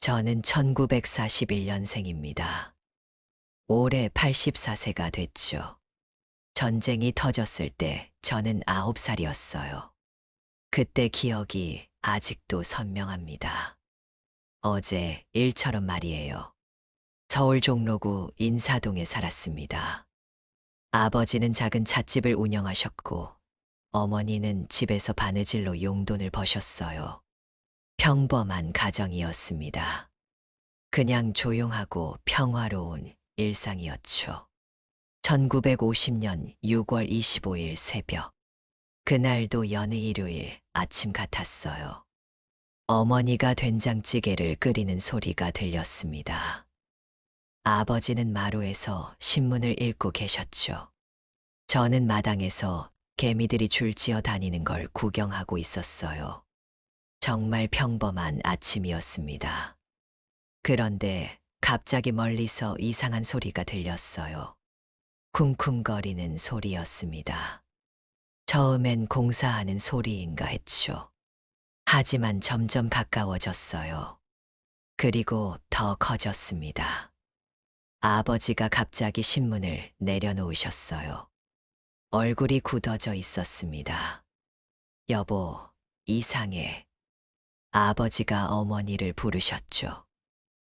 저는 1941년생입니다. 올해 84세가 됐죠. 전쟁이 터졌을 때 저는 9살이었어요. 그때 기억이 아직도 선명합니다. 어제 일처럼 말이에요. 서울 종로구 인사동에 살았습니다. 아버지는 작은 찻집을 운영하셨고, 어머니는 집에서 바느질로 용돈을 버셨어요. 평범한 가정이었습니다. 그냥 조용하고 평화로운 일상이었죠. 1950년 6월 25일 새벽. 그날도 여느 일요일 아침 같았어요. 어머니가 된장찌개를 끓이는 소리가 들렸습니다. 아버지는 마루에서 신문을 읽고 계셨죠. 저는 마당에서 개미들이 줄지어 다니는 걸 구경하고 있었어요. 정말 평범한 아침이었습니다. 그런데 갑자기 멀리서 이상한 소리가 들렸어요. 쿵쿵거리는 소리였습니다. 처음엔 공사하는 소리인가 했죠. 하지만 점점 가까워졌어요. 그리고 더 커졌습니다. 아버지가 갑자기 신문을 내려놓으셨어요. 얼굴이 굳어져 있었습니다. 여보, 이상해. 아버지가 어머니를 부르셨죠.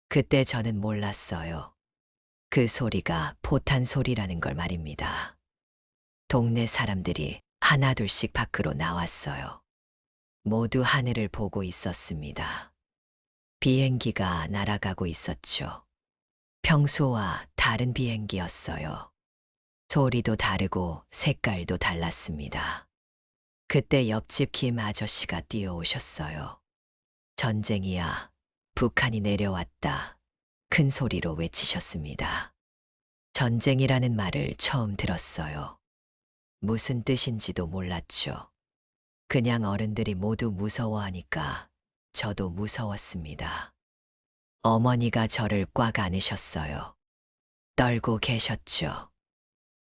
그때 저는 몰랐어요. 그 소리가 포탄 소리라는 걸 말입니다. 동네 사람들이 하나둘씩 밖으로 나왔어요. 모두 하늘을 보고 있었습니다. 비행기가 날아가고 있었죠. 평소와 다른 비행기였어요. 소리도 다르고 색깔도 달랐습니다. 그때 옆집 김 아저씨가 뛰어오셨어요. 전쟁이야. 북한이 내려왔다. 큰 소리로 외치셨습니다. 전쟁이라는 말을 처음 들었어요. 무슨 뜻인지도 몰랐죠. 그냥 어른들이 모두 무서워하니까 저도 무서웠습니다. 어머니가 저를 꽉 안으셨어요. 떨고 계셨죠.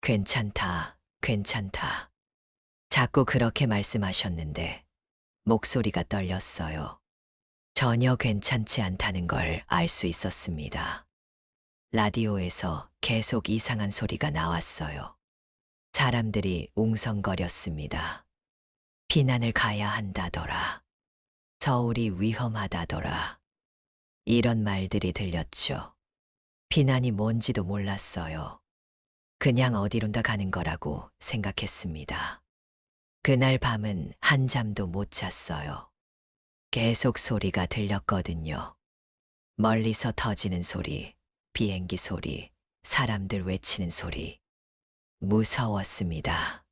괜찮다, 괜찮다. 자꾸 그렇게 말씀하셨는데 목소리가 떨렸어요. 전혀 괜찮지 않다는 걸 알 수 있었습니다. 라디오에서 계속 이상한 소리가 나왔어요. 사람들이 웅성거렸습니다. 피난을 가야 한다더라. 서울이 위험하다더라. 이런 말들이 들렸죠. 피난이 뭔지도 몰랐어요. 그냥 어디론가 가는 거라고 생각했습니다. 그날 밤은 한잠도 못 잤어요. 계속 소리가 들렸거든요. 멀리서 터지는 소리, 비행기 소리, 사람들 외치는 소리. 무서웠습니다.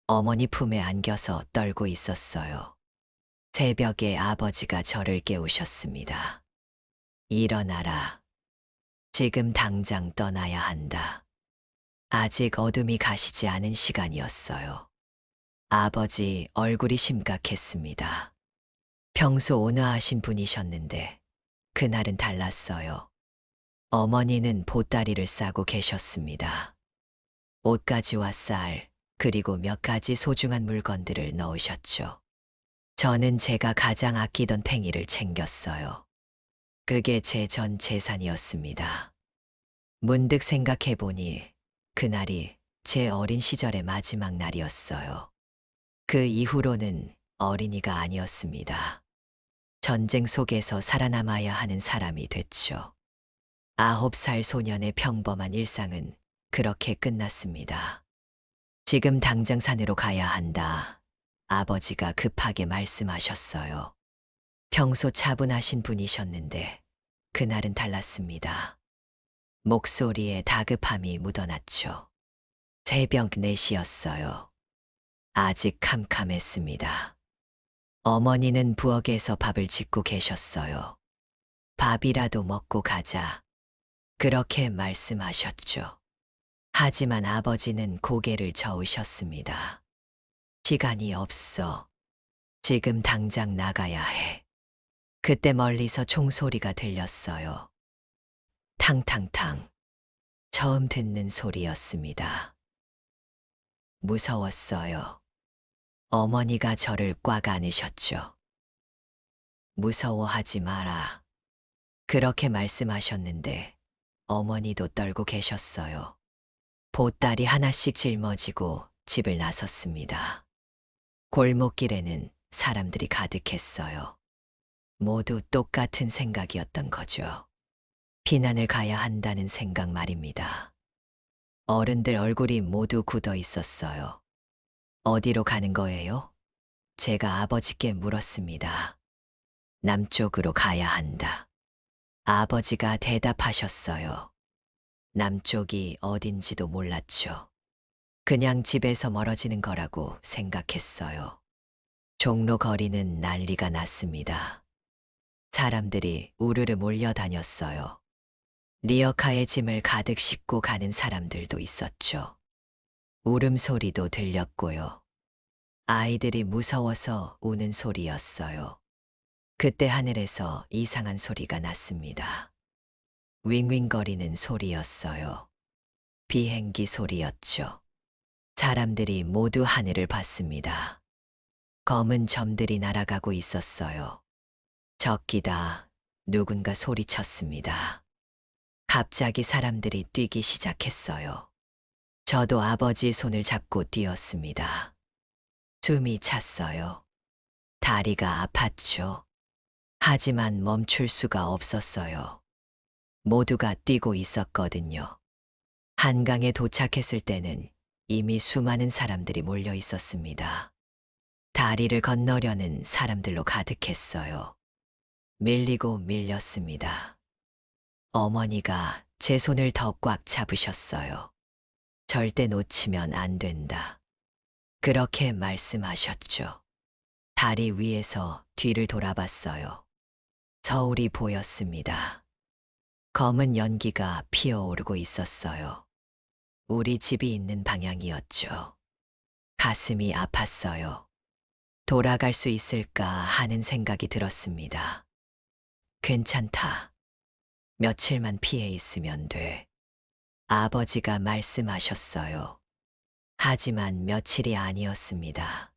어머니 품에 안겨서 떨고 있었어요. 새벽에 아버지가 저를 깨우셨습니다. 일어나라. 지금 당장 떠나야 한다. 아직 어둠이 가시지 않은 시간이었어요. 아버지 얼굴이 심각했습니다. 평소 온화하신 분이셨는데 그날은 달랐어요. 어머니는 보따리를 싸고 계셨습니다. 옷가지와 쌀, 그리고 몇 가지 소중한 물건들을 넣으셨죠. 저는 제가 가장 아끼던 팽이를 챙겼어요. 그게 제 전 재산이었습니다. 문득 생각해보니 그날이 제 어린 시절의 마지막 날이었어요. 그 이후로는 어린이가 아니었습니다. 전쟁 속에서 살아남아야 하는 사람이 됐죠. 9살 소년의 평범한 일상은 그렇게 끝났습니다. 지금 당장 산으로 가야 한다. 아버지가 급하게 말씀하셨어요. 평소 차분하신 분이셨는데 그날은 달랐습니다. 목소리에 다급함이 묻어났죠. 새벽 4시였어요. 아직 캄캄했습니다. 어머니는 부엌에서 밥을 짓고 계셨어요. 밥이라도 먹고 가자. 그렇게 말씀하셨죠. 하지만 아버지는 고개를 저으셨습니다. 시간이 없어. 지금 당장 나가야 해. 그때 멀리서 총소리가 들렸어요. 탕탕탕. 처음 듣는 소리였습니다. 무서웠어요. 어머니가 저를 꽉 안으셨죠. 무서워하지 마라. 그렇게 말씀하셨는데 어머니도 떨고 계셨어요. 보따리 하나씩 짊어지고 집을 나섰습니다. 골목길에는 사람들이 가득했어요. 모두 똑같은 생각이었던 거죠. 피난을 가야 한다는 생각 말입니다. 어른들 얼굴이 모두 굳어 있었어요. 어디로 가는 거예요? 제가 아버지께 물었습니다. 남쪽으로 가야 한다. 아버지가 대답하셨어요. 남쪽이 어딘지도 몰랐죠. 그냥 집에서 멀어지는 거라고 생각했어요. 종로 거리는 난리가 났습니다. 사람들이 우르르 몰려다녔어요. 리어카에 짐을 가득 싣고 가는 사람들도 있었죠. 울음소리도 들렸고요. 아이들이 무서워서 우는 소리였어요. 그때 하늘에서 이상한 소리가 났습니다. 윙윙거리는 소리였어요. 비행기 소리였죠. 사람들이 모두 하늘을 봤습니다. 검은 점들이 날아가고 있었어요. 적기다. 누군가 소리쳤습니다. 갑자기 사람들이 뛰기 시작했어요. 저도 아버지 손을 잡고 뛰었습니다. 숨이 찼어요. 다리가 아팠죠. 하지만 멈출 수가 없었어요. 모두가 뛰고 있었거든요. 한강에 도착했을 때는 이미 수많은 사람들이 몰려 있었습니다. 다리를 건너려는 사람들로 가득했어요. 밀리고 밀렸습니다. 어머니가 제 손을 더 꽉 잡으셨어요. 절대 놓치면 안 된다. 그렇게 말씀하셨죠. 다리 위에서 뒤를 돌아봤어요. 서울이 보였습니다. 검은 연기가 피어오르고 있었어요. 우리 집이 있는 방향이었죠. 가슴이 아팠어요. 돌아갈 수 있을까 하는 생각이 들었습니다. 괜찮다. 며칠만 피해 있으면 돼. 아버지가 말씀하셨어요. 하지만 며칠이 아니었습니다.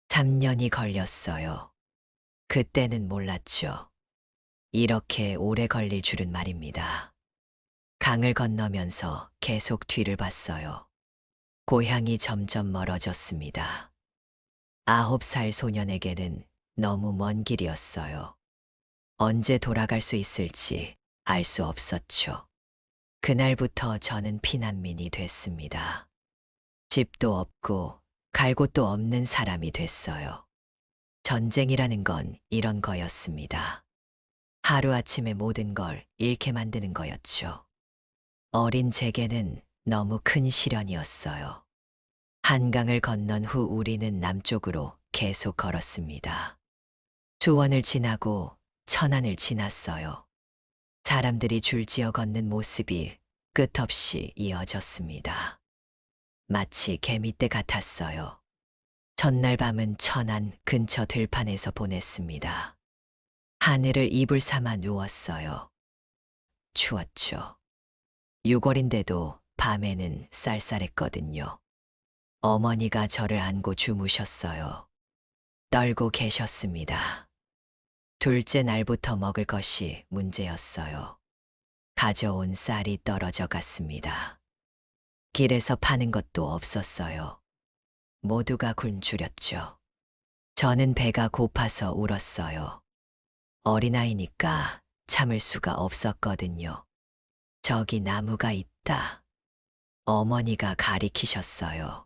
3년이 걸렸어요. 그때는 몰랐죠. 이렇게 오래 걸릴 줄은 말입니다. 강을 건너면서 계속 뒤를 봤어요. 고향이 점점 멀어졌습니다. 9살 소년에게는 너무 먼 길이었어요. 언제 돌아갈 수 있을지 알 수 없었죠. 그날부터 저는 피난민이 됐습니다. 집도 없고 갈 곳도 없는 사람이 됐어요. 전쟁이라는 건 이런 거였습니다. 하루아침에 모든 걸 잃게 만드는 거였죠. 어린 제게는 너무 큰 시련이었어요. 한강을 건넌 후 우리는 남쪽으로 계속 걸었습니다. 수원을 지나고 천안을 지났어요. 사람들이 줄지어 걷는 모습이 끝없이 이어졌습니다. 마치 개미떼 같았어요. 전날 밤은 천안 근처 들판에서 보냈습니다. 하늘을 이불 삼아 누웠어요. 추웠죠. 6월인데도 밤에는 쌀쌀했거든요. 어머니가 저를 안고 주무셨어요. 떨고 계셨습니다. 둘째 날부터 먹을 것이 문제였어요. 가져온 쌀이 떨어져 갔습니다. 길에서 파는 것도 없었어요. 모두가 굶주렸죠. 저는 배가 고파서 울었어요. 어린아이니까 참을 수가 없었거든요. 저기 나무가 있다. 어머니가 가리키셨어요.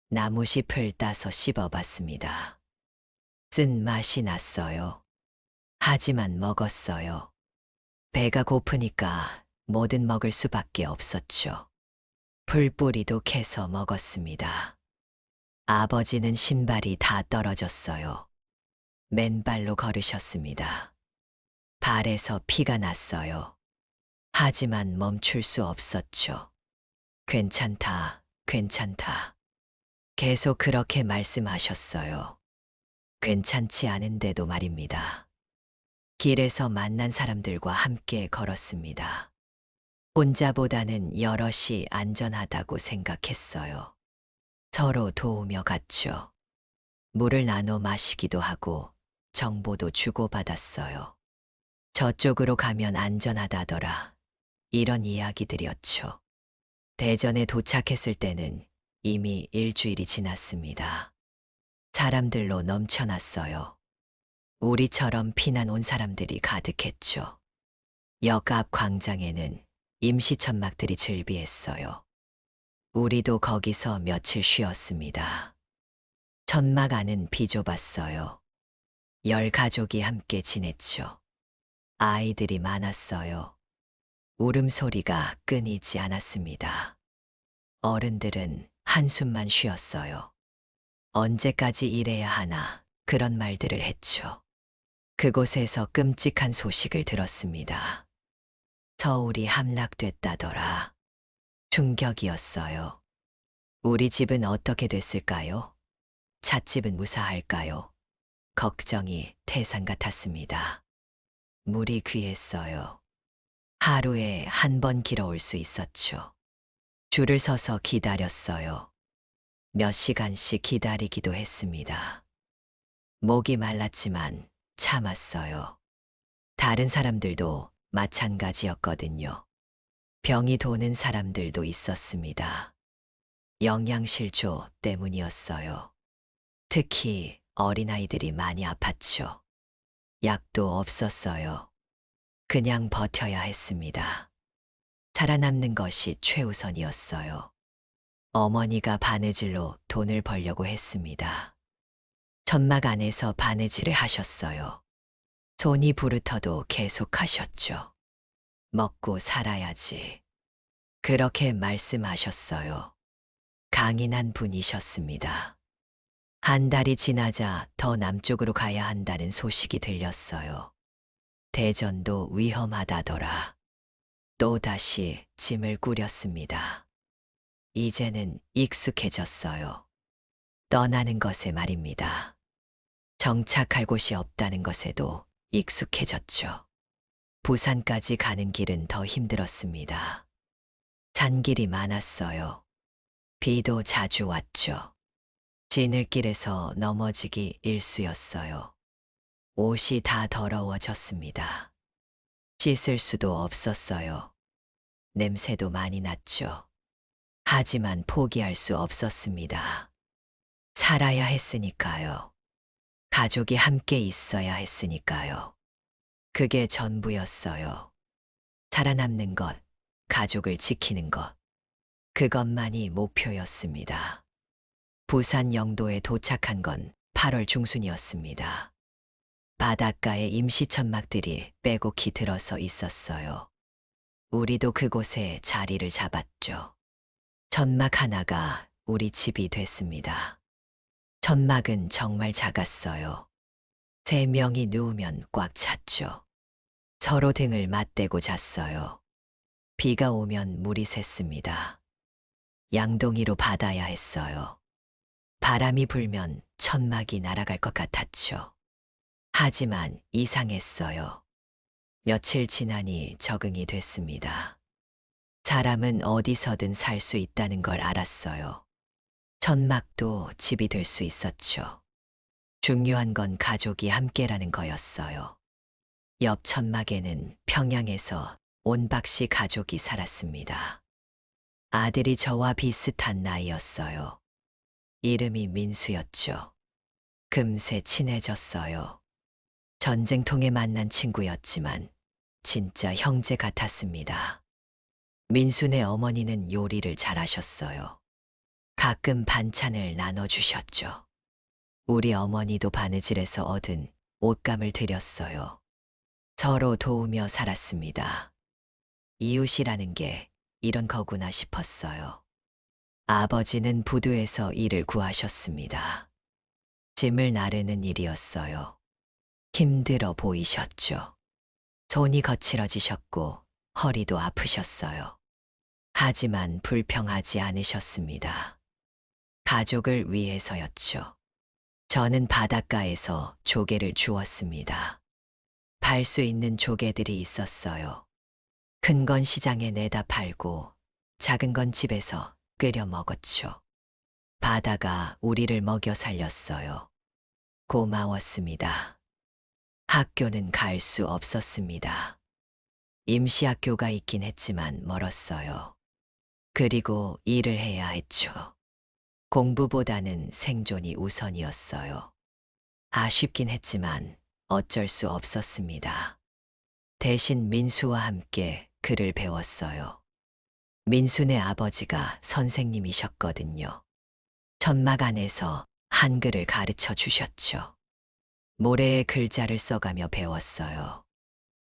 나무잎을 따서 씹어봤습니다. 쓴 맛이 났어요. 하지만 먹었어요. 배가 고프니까 뭐든 먹을 수밖에 없었죠. 풀뿌리도 캐서 먹었습니다. 아버지는 신발이 다 떨어졌어요. 맨발로 걸으셨습니다. 발에서 피가 났어요. 하지만 멈출 수 없었죠. 괜찮다, 괜찮다. 계속 그렇게 말씀하셨어요. 괜찮지 않은데도 말입니다. 길에서 만난 사람들과 함께 걸었습니다. 혼자보다는 여럿이 안전하다고 생각했어요. 서로 도우며 갔죠. 물을 나눠 마시기도 하고 정보도 주고받았어요. 저쪽으로 가면 안전하다더라. 이런 이야기들이었죠. 대전에 도착했을 때는 이미 일주일이 지났습니다. 사람들로 넘쳐났어요. 우리처럼 피난 온 사람들이 가득했죠. 역 앞 광장에는 임시천막들이 즐비했어요. 우리도 거기서 며칠 쉬었습니다. 천막 안은 비좁았어요. 10가족이 함께 지냈죠. 아이들이 많았어요. 울음소리가 끊이지 않았습니다. 어른들은 한숨만 쉬었어요. 언제까지 이래야 하나 그런 말들을 했죠. 그곳에서 끔찍한 소식을 들었습니다. 서울이 함락됐다더라. 충격이었어요. 우리 집은 어떻게 됐을까요? 찻집은 무사할까요? 걱정이 태산 같았습니다. 물이 귀했어요. 하루에 한 번 길어올 수 있었죠. 줄을 서서 기다렸어요. 몇 시간씩 기다리기도 했습니다. 목이 말랐지만 참았어요. 다른 사람들도 마찬가지였거든요. 병이 도는 사람들도 있었습니다. 영양실조 때문이었어요. 특히 어린아이들이 많이 아팠죠. 약도 없었어요. 그냥 버텨야 했습니다. 살아남는 것이 최우선이었어요. 어머니가 바느질로 돈을 벌려고 했습니다. 천막 안에서 바느질을 하셨어요. 손이 부르터도 계속하셨죠. 먹고 살아야지. 그렇게 말씀하셨어요. 강인한 분이셨습니다. 한 달이 지나자 더 남쪽으로 가야 한다는 소식이 들렸어요. 대전도 위험하다더라. 또다시 짐을 꾸렸습니다. 이제는 익숙해졌어요. 떠나는 것에 말입니다. 정착할 곳이 없다는 것에도 익숙해졌죠. 부산까지 가는 길은 더 힘들었습니다. 산길이 많았어요. 비도 자주 왔죠. 지늘길에서 넘어지기 일쑤였어요. 옷이 다 더러워졌습니다. 씻을 수도 없었어요. 냄새도 많이 났죠. 하지만 포기할 수 없었습니다. 살아야 했으니까요. 가족이 함께 있어야 했으니까요. 그게 전부였어요. 살아남는 것, 가족을 지키는 것. 그것만이 목표였습니다. 부산 영도에 도착한 건 8월 중순이었습니다. 바닷가에 임시천막들이 빼곡히 들어서 있었어요. 우리도 그곳에 자리를 잡았죠. 천막 하나가 우리 집이 됐습니다. 천막은 정말 작았어요. 3명이 누우면 꽉 찼죠. 서로 등을 맞대고 잤어요. 비가 오면 물이 샜습니다. 양동이로 받아야 했어요. 바람이 불면 천막이 날아갈 것 같았죠. 하지만 이상했어요. 며칠 지나니 적응이 됐습니다. 사람은 어디서든 살 수 있다는 걸 알았어요. 천막도 집이 될 수 있었죠. 중요한 건 가족이 함께라는 거였어요. 옆 천막에는 평양에서 온박씨 가족이 살았습니다. 아들이 저와 비슷한 나이였어요. 이름이 민수였죠. 금세 친해졌어요. 전쟁통에 만난 친구였지만 진짜 형제 같았습니다. 민수네 어머니는 요리를 잘하셨어요. 가끔 반찬을 나눠주셨죠. 우리 어머니도 바느질에서 얻은 옷감을 드렸어요. 서로 도우며 살았습니다. 이웃이라는 게 이런 거구나 싶었어요. 아버지는 부두에서 일을 구하셨습니다. 짐을 나르는 일이었어요. 힘들어 보이셨죠. 손이 거칠어지셨고 허리도 아프셨어요. 하지만 불평하지 않으셨습니다. 가족을 위해서였죠. 저는 바닷가에서 조개를 주웠습니다. 팔 수 있는 조개들이 있었어요. 큰 건 시장에 내다 팔고 작은 건 집에서 끓여 먹었죠. 바다가 우리를 먹여 살렸어요. 고마웠습니다. 학교는 갈 수 없었습니다. 임시학교가 있긴 했지만 멀었어요. 그리고 일을 해야 했죠. 공부보다는 생존이 우선이었어요. 아쉽긴 했지만 어쩔 수 없었습니다. 대신 민수와 함께 글을 배웠어요. 민수네 아버지가 선생님이셨거든요. 천막 안에서 한글을 가르쳐 주셨죠. 모래에 글자를 써가며 배웠어요.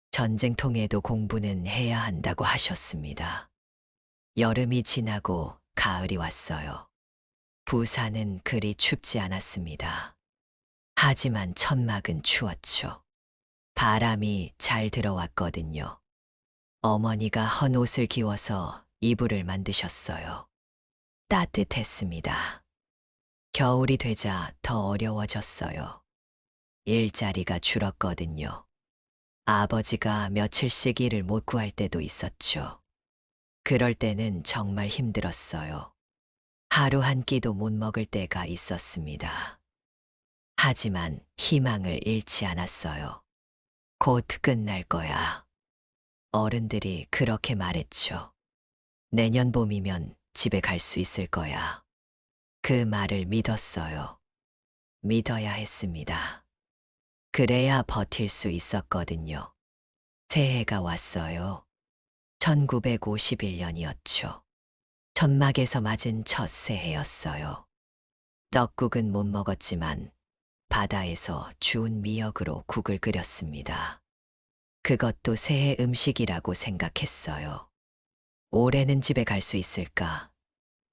전쟁통에도 공부는 해야 한다고 하셨습니다. 여름이 지나고 가을이 왔어요. 부산은 그리 춥지 않았습니다. 하지만 천막은 추웠죠. 바람이 잘 들어왔거든요. 어머니가 헌 옷을 기워서 이불을 만드셨어요. 따뜻했습니다. 겨울이 되자 더 어려워졌어요. 일자리가 줄었거든요. 아버지가 며칠씩 일을 못 구할 때도 있었죠. 그럴 때는 정말 힘들었어요. 하루 한 끼도 못 먹을 때가 있었습니다. 하지만 희망을 잃지 않았어요. 곧 끝날 거야. 어른들이 그렇게 말했죠. 내년 봄이면 집에 갈 수 있을 거야. 그 말을 믿었어요. 믿어야 했습니다. 그래야 버틸 수 있었거든요. 새해가 왔어요. 1951년이었죠. 천막에서 맞은 첫 새해였어요. 떡국은 못 먹었지만 바다에서 주운 미역으로 국을 끓였습니다. 그것도 새해 음식이라고 생각했어요. 올해는 집에 갈 수 있을까?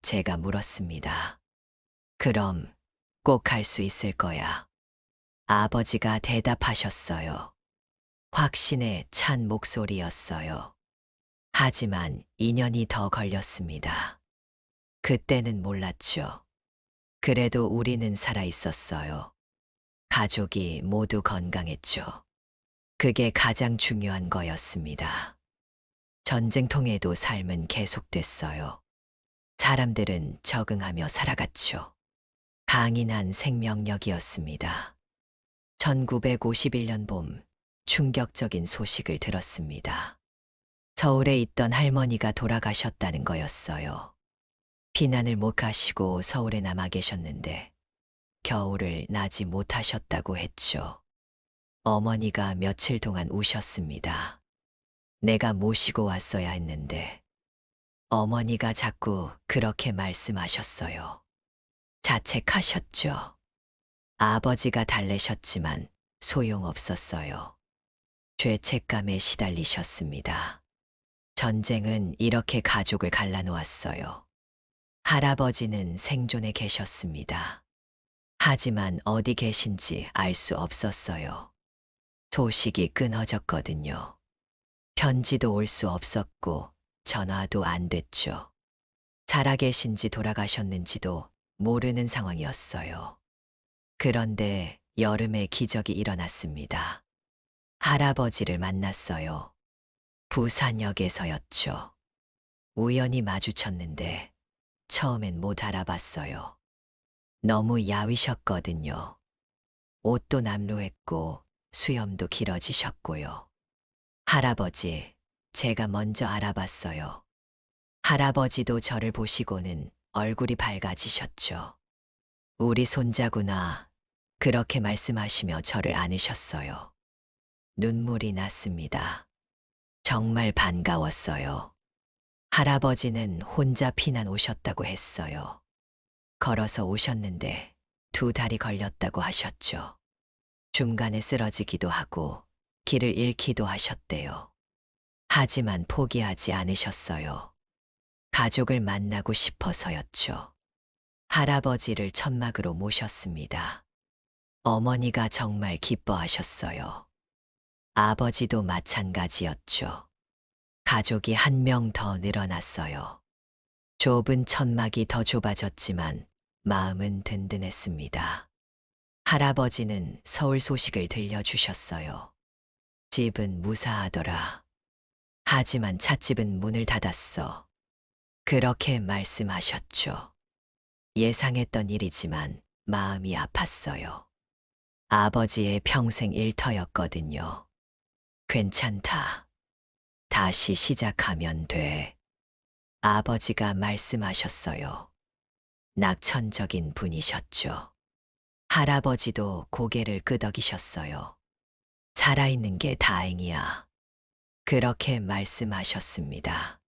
제가 물었습니다. 그럼 꼭 갈 수 있을 거야. 아버지가 대답하셨어요. 확신에 찬 목소리였어요. 하지만 2년이 더 걸렸습니다. 그때는 몰랐죠. 그래도 우리는 살아 있었어요. 가족이 모두 건강했죠. 그게 가장 중요한 거였습니다. 전쟁통에도 삶은 계속됐어요. 사람들은 적응하며 살아갔죠. 강인한 생명력이었습니다. 1951년 봄, 충격적인 소식을 들었습니다. 서울에 있던 할머니가 돌아가셨다는 거였어요. 피난을 못 가시고 서울에 남아 계셨는데 겨울을 나지 못하셨다고 했죠. 어머니가 며칠 동안 우셨습니다. 내가 모시고 왔어야 했는데 어머니가 자꾸 그렇게 말씀하셨어요. 자책하셨죠. 아버지가 달래셨지만 소용없었어요. 죄책감에 시달리셨습니다. 전쟁은 이렇게 가족을 갈라놓았어요. 할아버지는 생존에 계셨습니다. 하지만 어디 계신지 알 수 없었어요. 소식이 끊어졌거든요. 편지도 올 수 없었고 전화도 안 됐죠. 살아계신지 돌아가셨는지도 모르는 상황이었어요. 그런데 여름에 기적이 일어났습니다. 할아버지를 만났어요. 부산역에서였죠. 우연히 마주쳤는데 처음엔 못 알아봤어요. 너무 야위셨거든요. 옷도 남루했고 수염도 길어지셨고요. 할아버지, 제가 먼저 알아봤어요. 할아버지도 저를 보시고는 얼굴이 밝아지셨죠. 우리 손자구나. 그렇게 말씀하시며 저를 안으셨어요. 눈물이 났습니다. 정말 반가웠어요. 할아버지는 혼자 피난 오셨다고 했어요. 걸어서 오셨는데 2달이 걸렸다고 하셨죠. 중간에 쓰러지기도 하고 길을 잃기도 하셨대요. 하지만 포기하지 않으셨어요. 가족을 만나고 싶어서였죠. 할아버지를 천막으로 모셨습니다. 어머니가 정말 기뻐하셨어요. 아버지도 마찬가지였죠. 가족이 한 명 더 늘어났어요. 좁은 천막이 더 좁아졌지만 마음은 든든했습니다. 할아버지는 서울 소식을 들려주셨어요. 집은 무사하더라. 하지만 찻집은 문을 닫았어. 그렇게 말씀하셨죠. 예상했던 일이지만 마음이 아팠어요. 아버지의 평생 일터였거든요. 괜찮다. 다시 시작하면 돼. 아버지가 말씀하셨어요. 낙천적인 분이셨죠. 할아버지도 고개를 끄덕이셨어요. 살아있는 게 다행이야. 그렇게 말씀하셨습니다.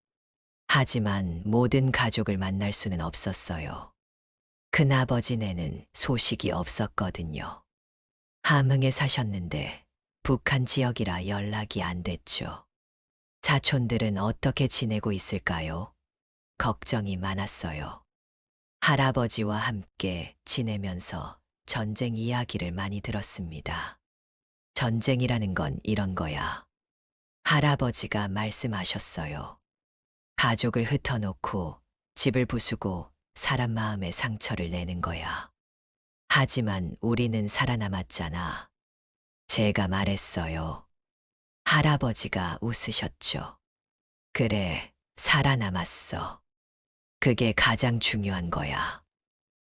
하지만 모든 가족을 만날 수는 없었어요. 큰아버지네는 소식이 없었거든요. 함흥에 사셨는데 북한 지역이라 연락이 안 됐죠. 사촌들은 어떻게 지내고 있을까요? 걱정이 많았어요. 할아버지와 함께 지내면서 전쟁 이야기를 많이 들었습니다. 전쟁이라는 건 이런 거야. 할아버지가 말씀하셨어요. 가족을 흩어놓고 집을 부수고 사람 마음에 상처를 내는 거야. 하지만 우리는 살아남았잖아. 제가 말했어요. 할아버지가 웃으셨죠. 그래, 살아남았어. 그게 가장 중요한 거야.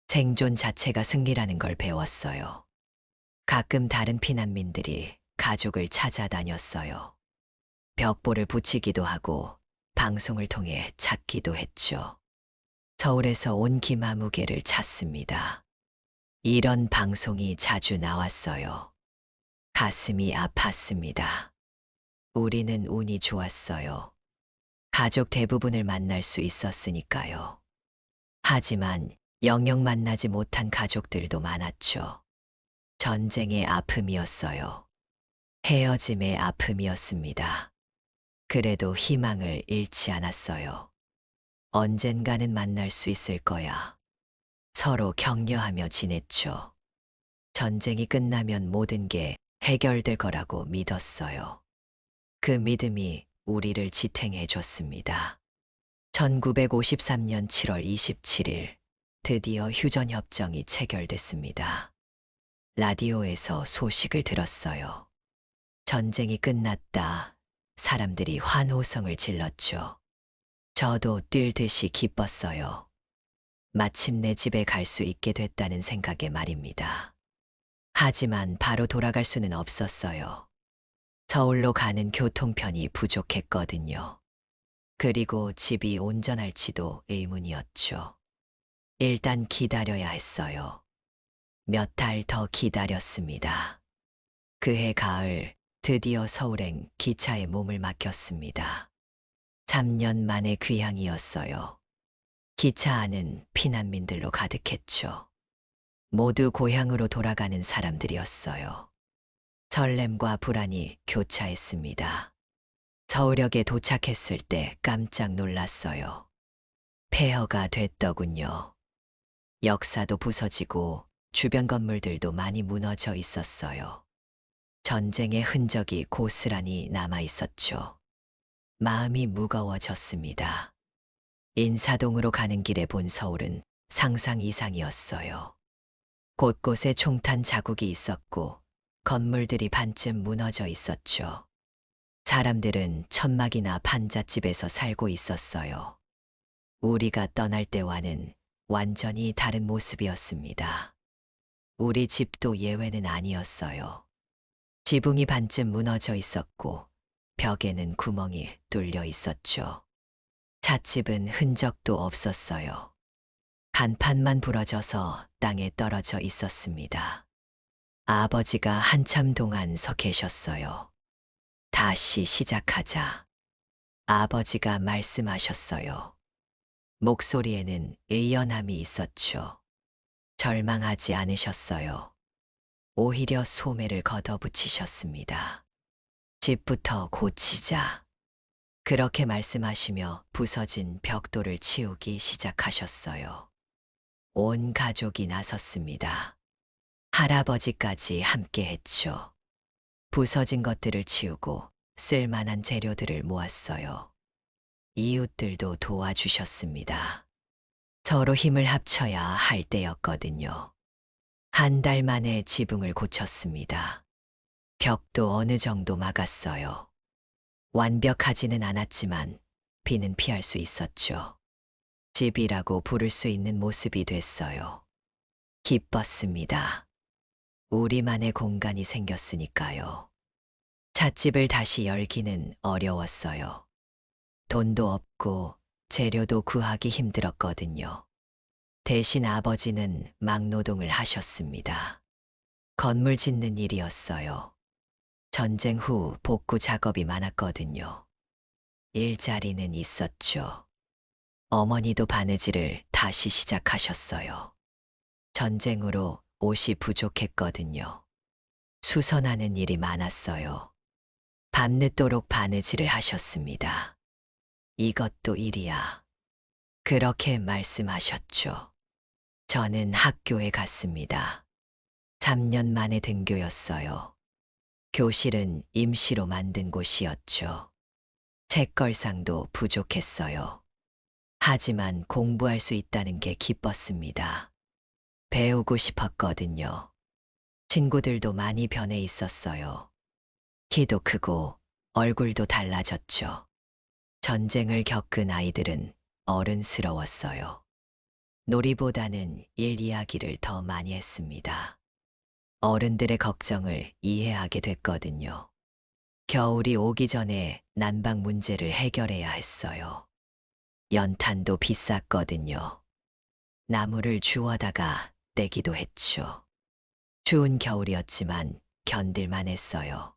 생존 자체가 승리라는 걸 배웠어요. 가끔 다른 피난민들이 가족을 찾아다녔어요. 벽보를 붙이기도 하고 방송을 통해 찾기도 했죠. 서울에서 온 김아무개를 찾습니다. 이런 방송이 자주 나왔어요. 가슴이 아팠습니다. 우리는 운이 좋았어요. 가족 대부분을 만날 수 있었으니까요. 하지만 영영 만나지 못한 가족들도 많았죠. 전쟁의 아픔이었어요. 헤어짐의 아픔이었습니다. 그래도 희망을 잃지 않았어요. 언젠가는 만날 수 있을 거야. 서로 격려하며 지냈죠. 전쟁이 끝나면 모든 게 해결될 거라고 믿었어요. 그 믿음이 우리를 지탱해 줬습니다. 1953년 7월 27일, 드디어 휴전협정이 체결됐습니다. 라디오에서 소식을 들었어요. 전쟁이 끝났다. 사람들이 환호성을 질렀죠. 저도 뛸 듯이 기뻤어요. 마침내 집에 갈 수 있게 됐다는 생각에 말입니다. 하지만 바로 돌아갈 수는 없었어요. 서울로 가는 교통편이 부족했거든요. 그리고 집이 온전할지도 의문이었죠. 일단 기다려야 했어요. 몇 달 더 기다렸습니다. 그해 가을, 드디어 서울행 기차에 몸을 맡겼습니다. 3년 만의 귀향이었어요. 기차 안은 피난민들로 가득했죠. 모두 고향으로 돌아가는 사람들이었어요. 설렘과 불안이 교차했습니다. 서울역에 도착했을 때 깜짝 놀랐어요. 폐허가 됐더군요. 역사도 부서지고 주변 건물들도 많이 무너져 있었어요. 전쟁의 흔적이 고스란히 남아 있었죠. 마음이 무거워졌습니다. 인사동으로 가는 길에 본 서울은 상상 이상이었어요. 곳곳에 총탄 자국이 있었고 건물들이 반쯤 무너져 있었죠. 사람들은 천막이나 판잣집에서 살고 있었어요. 우리가 떠날 때와는 완전히 다른 모습이었습니다. 우리 집도 예외는 아니었어요. 지붕이 반쯤 무너져 있었고 벽에는 구멍이 뚫려 있었죠. 찻집은 흔적도 없었어요. 간판만 부러져서 땅에 떨어져 있었습니다. 아버지가 한참 동안 서 계셨어요. 다시 시작하자. 아버지가 말씀하셨어요. 목소리에는 의연함이 있었죠. 절망하지 않으셨어요. 오히려 소매를 걷어붙이셨습니다. 집부터 고치자. 그렇게 말씀하시며 부서진 벽돌을 치우기 시작하셨어요. 온 가족이 나섰습니다. 할아버지까지 함께 했죠. 부서진 것들을 치우고 쓸만한 재료들을 모았어요. 이웃들도 도와주셨습니다. 서로 힘을 합쳐야 할 때였거든요. 한 달 만에 지붕을 고쳤습니다. 벽도 어느 정도 막았어요. 완벽하지는 않았지만 비는 피할 수 있었죠. 집이라고 부를 수 있는 모습이 됐어요. 기뻤습니다. 우리만의 공간이 생겼으니까요. 찻집을 다시 열기는 어려웠어요. 돈도 없고 재료도 구하기 힘들었거든요. 대신 아버지는 막노동을 하셨습니다. 건물 짓는 일이었어요. 전쟁 후 복구 작업이 많았거든요. 일자리는 있었죠. 어머니도 바느질을 다시 시작하셨어요. 전쟁으로 옷이 부족했거든요. 수선하는 일이 많았어요. 밤늦도록 바느질을 하셨습니다. 이것도 일이야. 그렇게 말씀하셨죠. 저는 학교에 갔습니다. 3년 만에 등교였어요. 교실은 임시로 만든 곳이었죠. 책걸상도 부족했어요. 하지만 공부할 수 있다는 게 기뻤습니다. 배우고 싶었거든요. 친구들도 많이 변해 있었어요. 키도 크고 얼굴도 달라졌죠. 전쟁을 겪은 아이들은 어른스러웠어요. 놀이보다는 일 이야기를 더 많이 했습니다. 어른들의 걱정을 이해하게 됐거든요. 겨울이 오기 전에 난방 문제를 해결해야 했어요. 연탄도 비쌌거든요. 나무를 주워다가 떼기도 했죠. 추운 겨울이었지만 견딜만 했어요.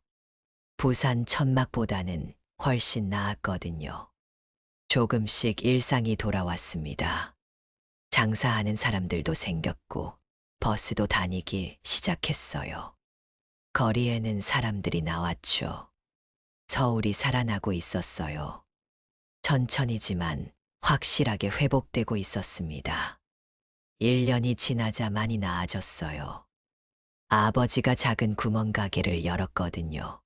부산 천막보다는 훨씬 나았거든요. 조금씩 일상이 돌아왔습니다. 장사하는 사람들도 생겼고 버스도 다니기 시작했어요. 거리에는 사람들이 나왔죠. 서울이 살아나고 있었어요. 천천히지만 확실하게 회복되고 있었습니다. 1년이 지나자 많이 나아졌어요. 아버지가 작은 구멍가게를 열었거든요.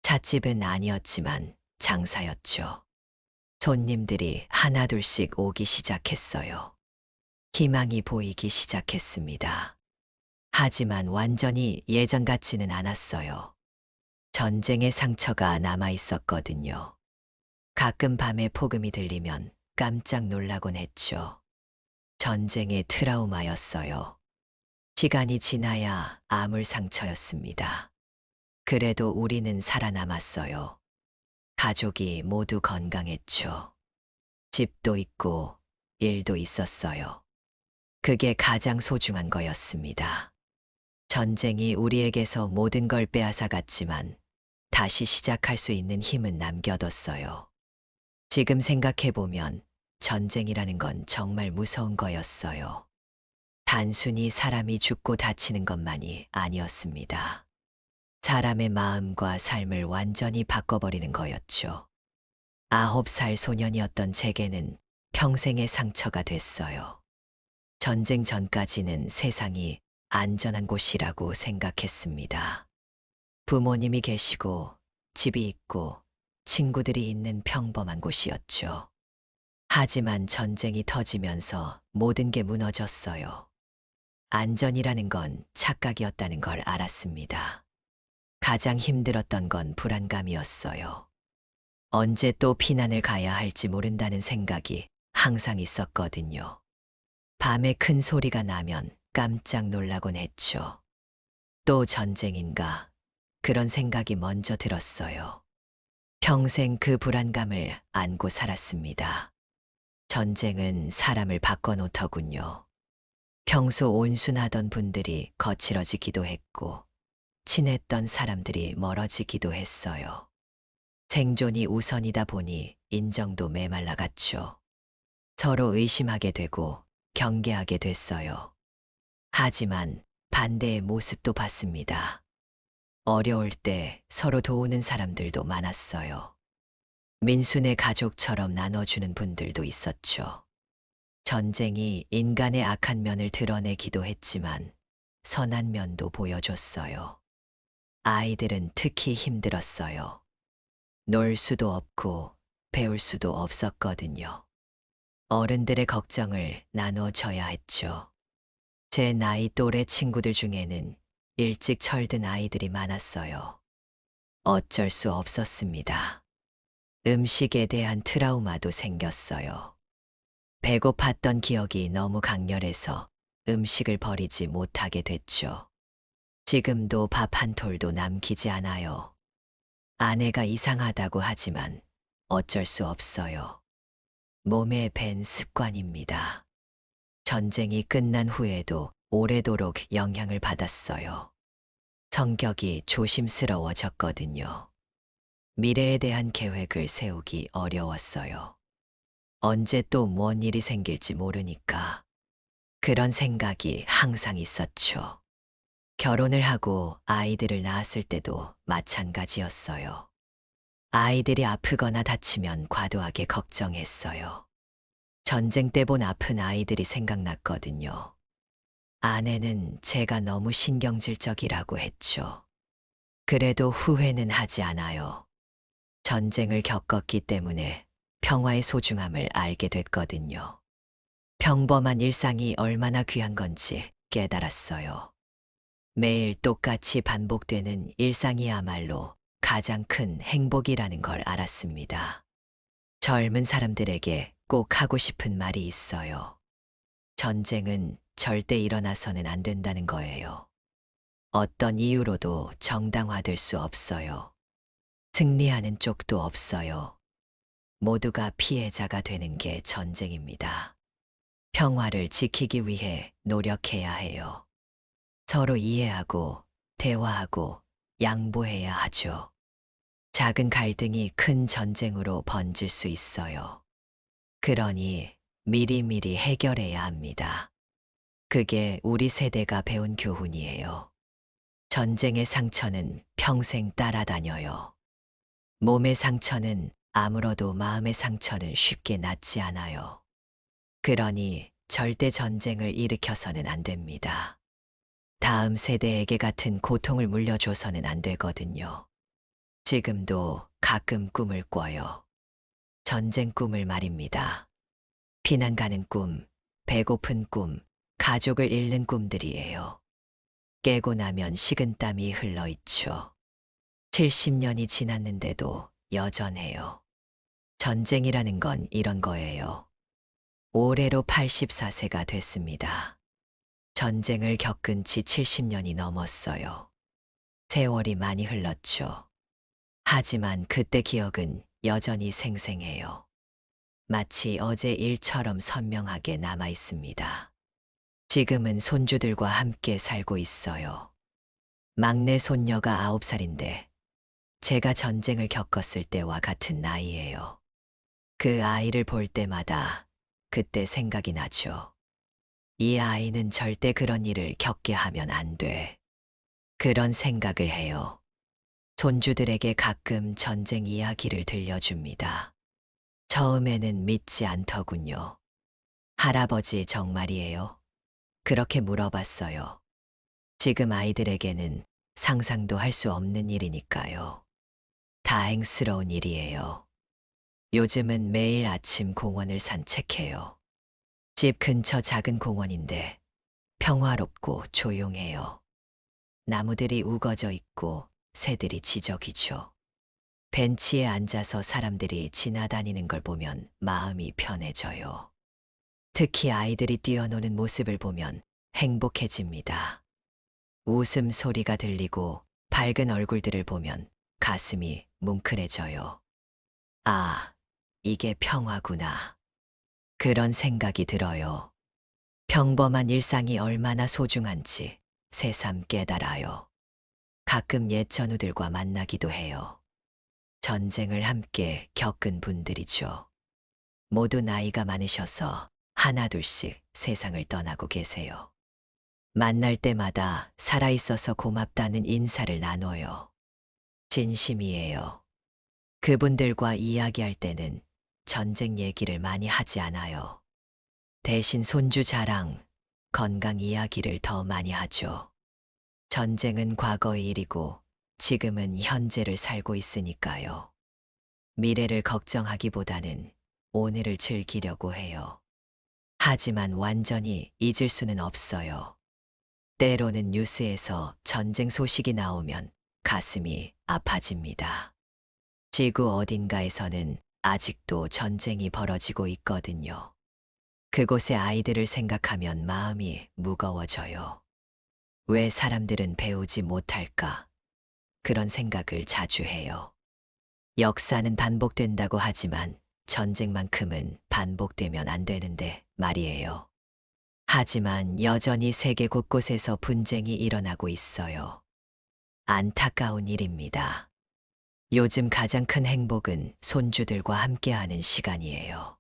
찻집은 아니었지만 장사였죠. 손님들이 하나둘씩 오기 시작했어요. 희망이 보이기 시작했습니다. 하지만 완전히 예전 같지는 않았어요. 전쟁의 상처가 남아 있었거든요. 가끔 밤에 폭음이 들리면 깜짝 놀라곤 했죠. 전쟁의 트라우마였어요. 시간이 지나야 아물 상처였습니다. 그래도 우리는 살아남았어요. 가족이 모두 건강했죠. 집도 있고 일도 있었어요. 그게 가장 소중한 거였습니다. 전쟁이 우리에게서 모든 걸 빼앗아 갔지만 다시 시작할 수 있는 힘은 남겨뒀어요. 지금 생각해보면 전쟁이라는 건 정말 무서운 거였어요. 단순히 사람이 죽고 다치는 것만이 아니었습니다. 사람의 마음과 삶을 완전히 바꿔버리는 거였죠. 9살 소년이었던 제게는 평생의 상처가 됐어요. 전쟁 전까지는 세상이 안전한 곳이라고 생각했습니다. 부모님이 계시고 집이 있고 친구들이 있는 평범한 곳이었죠. 하지만 전쟁이 터지면서 모든 게 무너졌어요. 안전이라는 건 착각이었다는 걸 알았습니다. 가장 힘들었던 건 불안감이었어요. 언제 또 피난을 가야 할지 모른다는 생각이 항상 있었거든요. 밤에 큰 소리가 나면 깜짝 놀라곤 했죠. 또 전쟁인가? 그런 생각이 먼저 들었어요. 평생 그 불안감을 안고 살았습니다. 전쟁은 사람을 바꿔놓더군요. 평소 온순하던 분들이 거칠어지기도 했고, 친했던 사람들이 멀어지기도 했어요. 생존이 우선이다 보니 인정도 메말라갔죠. 서로 의심하게 되고 경계하게 됐어요. 하지만 반대의 모습도 봤습니다. 어려울 때 서로 도우는 사람들도 많았어요. 민수네 가족처럼 나눠주는 분들도 있었죠. 전쟁이 인간의 악한 면을 드러내기도 했지만 선한 면도 보여줬어요. 아이들은 특히 힘들었어요. 놀 수도 없고 배울 수도 없었거든요. 어른들의 걱정을 나눠줘야 했죠. 제 나이 또래 친구들 중에는 일찍 철든 아이들이 많았어요. 어쩔 수 없었습니다. 음식에 대한 트라우마도 생겼어요. 배고팠던 기억이 너무 강렬해서 음식을 버리지 못하게 됐죠. 지금도 밥 한 톨도 남기지 않아요. 아내가 이상하다고 하지만 어쩔 수 없어요. 몸에 밴 습관입니다. 전쟁이 끝난 후에도 오래도록 영향을 받았어요. 성격이 조심스러워졌거든요. 미래에 대한 계획을 세우기 어려웠어요. 언제 또 뭔 일이 생길지 모르니까. 그런 생각이 항상 있었죠. 결혼을 하고 아이들을 낳았을 때도 마찬가지였어요. 아이들이 아프거나 다치면 과도하게 걱정했어요. 전쟁 때 본 아픈 아이들이 생각났거든요. 아내는 제가 너무 신경질적이라고 했죠. 그래도 후회는 하지 않아요. 전쟁을 겪었기 때문에 평화의 소중함을 알게 됐거든요. 평범한 일상이 얼마나 귀한 건지 깨달았어요. 매일 똑같이 반복되는 일상이야말로 가장 큰 행복이라는 걸 알았습니다. 젊은 사람들에게 꼭 하고 싶은 말이 있어요. 전쟁은 절대 일어나서는 안 된다는 거예요. 어떤 이유로도 정당화될 수 없어요. 승리하는 쪽도 없어요. 모두가 피해자가 되는 게 전쟁입니다. 평화를 지키기 위해 노력해야 해요. 서로 이해하고 대화하고 양보해야 하죠. 작은 갈등이 큰 전쟁으로 번질 수 있어요. 그러니 미리미리 해결해야 합니다. 그게 우리 세대가 배운 교훈이에요. 전쟁의 상처는 평생 따라다녀요. 몸의 상처는 아물어도 마음의 상처는 쉽게 낫지 않아요. 그러니 절대 전쟁을 일으켜서는 안 됩니다. 다음 세대에게 같은 고통을 물려줘서는 안 되거든요. 지금도 가끔 꿈을 꿔요. 전쟁 꿈을 말입니다. 피난 가는 꿈, 배고픈 꿈, 가족을 잃는 꿈들이에요. 깨고 나면 식은땀이 흘러있죠. 70년이 지났는데도 여전해요. 전쟁이라는 건 이런 거예요. 올해로 84세가 됐습니다. 전쟁을 겪은 지 70년이 넘었어요. 세월이 많이 흘렀죠. 하지만 그때 기억은 여전히 생생해요. 마치 어제 일처럼 선명하게 남아 있습니다. 지금은 손주들과 함께 살고 있어요. 막내 손녀가 9살인데 제가 전쟁을 겪었을 때와 같은 나이예요. 그 아이를 볼 때마다 그때 생각이 나죠. 이 아이는 절대 그런 일을 겪게 하면 안 돼. 그런 생각을 해요. 손주들에게 가끔 전쟁 이야기를 들려줍니다. 처음에는 믿지 않더군요. 할아버지 정말이에요? 그렇게 물어봤어요. 지금 아이들에게는 상상도 할 수 없는 일이니까요. 다행스러운 일이에요. 요즘은 매일 아침 공원을 산책해요. 집 근처 작은 공원인데 평화롭고 조용해요. 나무들이 우거져 있고 새들이 지저귀죠. 벤치에 앉아서 사람들이 지나다니는 걸 보면 마음이 편해져요. 특히 아이들이 뛰어노는 모습을 보면 행복해집니다. 웃음소리가 들리고 밝은 얼굴들을 보면 가슴이 뭉클해져요. 아, 이게 평화구나. 그런 생각이 들어요. 평범한 일상이 얼마나 소중한지 새삼 깨달아요. 가끔 옛 전우들과 만나기도 해요. 전쟁을 함께 겪은 분들이죠. 모두 나이가 많으셔서 하나둘씩 세상을 떠나고 계세요. 만날 때마다 살아있어서 고맙다는 인사를 나눠요. 진심이에요. 그분들과 이야기할 때는 전쟁 얘기를 많이 하지 않아요. 대신 손주 자랑, 건강 이야기를 더 많이 하죠. 전쟁은 과거의 일이고 지금은 현재를 살고 있으니까요. 미래를 걱정하기보다는 오늘을 즐기려고 해요. 하지만 완전히 잊을 수는 없어요. 때로는 뉴스에서 전쟁 소식이 나오면 가슴이 아파집니다. 지구 어딘가에서는 아직도 전쟁이 벌어지고 있거든요. 그곳의 아이들을 생각하면 마음이 무거워져요. 왜 사람들은 배우지 못할까? 그런 생각을 자주 해요. 역사는 반복된다고 하지만 전쟁만큼은 반복되면 안 되는데 말이에요. 하지만 여전히 세계 곳곳에서 분쟁이 일어나고 있어요. 안타까운 일입니다. 요즘 가장 큰 행복은 손주들과 함께하는 시간이에요.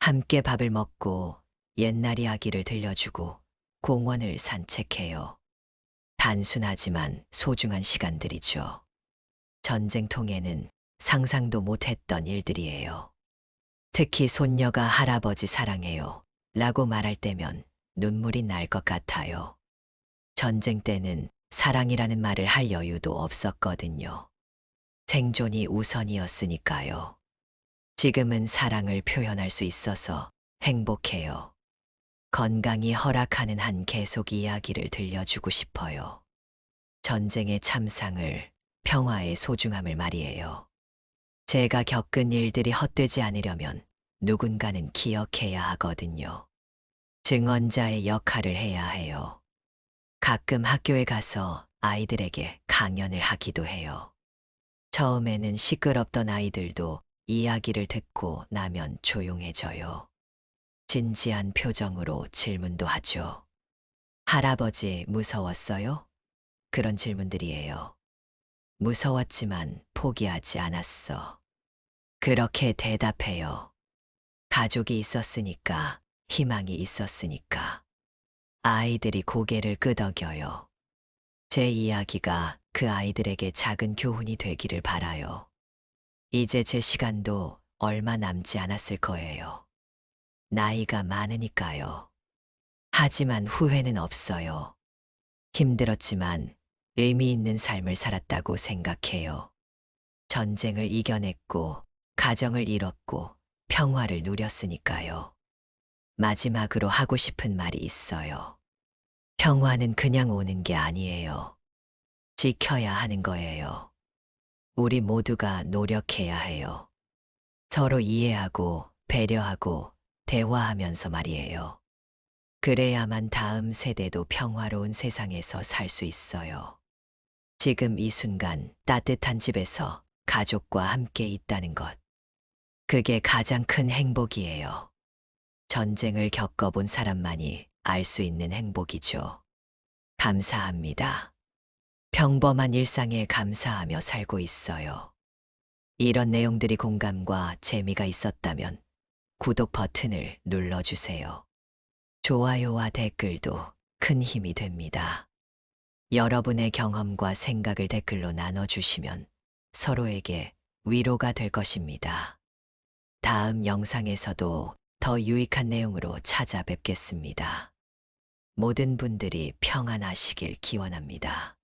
함께 밥을 먹고 옛날 이야기를 들려주고 공원을 산책해요. 단순하지만 소중한 시간들이죠. 전쟁통에는 상상도 못했던 일들이에요. 특히 손녀가 할아버지 사랑해요 라고 말할 때면 눈물이 날 것 같아요. 전쟁 때는 사랑이라는 말을 할 여유도 없었거든요. 생존이 우선이었으니까요. 지금은 사랑을 표현할 수 있어서 행복해요. 건강이 허락하는 한 계속 이야기를 들려주고 싶어요. 전쟁의 참상을, 평화의 소중함을 말이에요. 제가 겪은 일들이 헛되지 않으려면 누군가는 기억해야 하거든요. 증언자의 역할을 해야 해요. 가끔 학교에 가서 아이들에게 강연을 하기도 해요. 처음에는 시끄럽던 아이들도 이야기를 듣고 나면 조용해져요. 진지한 표정으로 질문도 하죠. 할아버지 무서웠어요? 그런 질문들이에요. 무서웠지만 포기하지 않았어. 그렇게 대답해요. 가족이 있었으니까, 희망이 있었으니까. 아이들이 고개를 끄덕여요. 제 이야기가 그 아이들에게 작은 교훈이 되기를 바라요. 이제 제 시간도 얼마 남지 않았을 거예요. 나이가 많으니까요. 하지만 후회는 없어요. 힘들었지만 의미 있는 삶을 살았다고 생각해요. 전쟁을 이겨냈고, 가정을 잃었고, 평화를 누렸으니까요. 마지막으로 하고 싶은 말이 있어요. 평화는 그냥 오는 게 아니에요. 지켜야 하는 거예요. 우리 모두가 노력해야 해요. 서로 이해하고, 배려하고, 대화하면서 말이에요. 그래야만 다음 세대도 평화로운 세상에서 살 수 있어요. 지금 이 순간 따뜻한 집에서 가족과 함께 있다는 것. 그게 가장 큰 행복이에요. 전쟁을 겪어본 사람만이 알 수 있는 행복이죠. 감사합니다. 평범한 일상에 감사하며 살고 있어요. 이런 내용들이 공감과 재미가 있었다면 구독 버튼을 눌러주세요. 좋아요와 댓글도 큰 힘이 됩니다. 여러분의 경험과 생각을 댓글로 나눠주시면 서로에게 위로가 될 것입니다. 다음 영상에서도 더 유익한 내용으로 찾아뵙겠습니다. 모든 분들이 평안하시길 기원합니다.